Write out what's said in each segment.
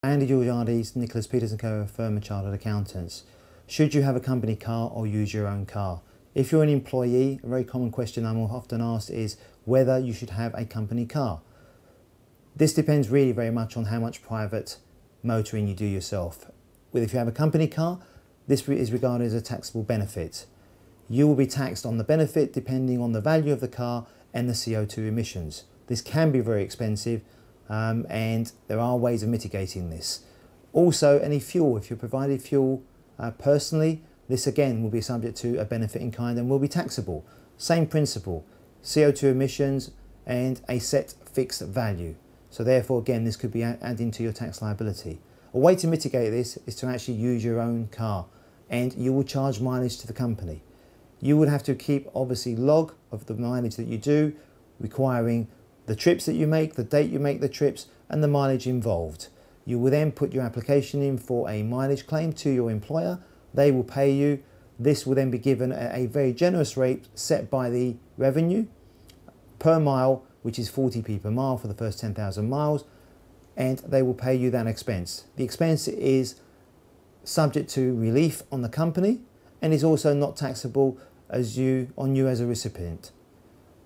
Andy Georgiades, Nicholas Peters & Co, firm of chartered accountants. Should you have a company car or use your own car? If you're an employee, a very common question I'm often asked is whether you should have a company car. This depends really very much on how much private motoring you do yourself. If you have a company car, this is regarded as a taxable benefit. You will be taxed on the benefit depending on the value of the car and the CO2 emissions. This can be very expensive, and there are ways of mitigating this. Also, any fuel, if you're provided fuel personally, this again will be subject to a benefit in kind and will be taxable. Same principle, CO2 emissions and a set fixed value. So therefore, again, this could be adding to your tax liability. A way to mitigate this is to actually use your own car, and you will charge mileage to the company. You would have to keep obviously log of the mileage that you do, requiring the trips that you make, the date you make the trips, and the mileage involved. You will then put your application in for a mileage claim to your employer. They will pay you. This will then be given at a very generous rate set by the revenue per mile, which is 40p per mile for the first 10,000 miles, and they will pay you that expense. The expense is subject to relief on the company and is also not taxable on you as a recipient.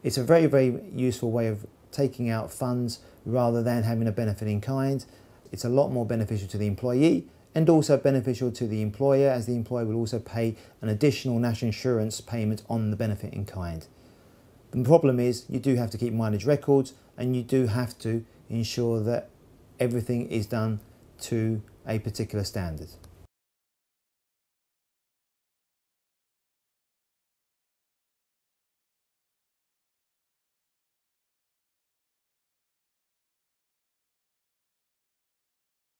It's a very, very useful way of taking out funds rather than having a benefit in kind. It's a lot more beneficial to the employee and also beneficial to the employer, as the employer will also pay an additional national insurance payment on the benefit in kind. The problem is you do have to keep mileage records, and you do have to ensure that everything is done to a particular standard.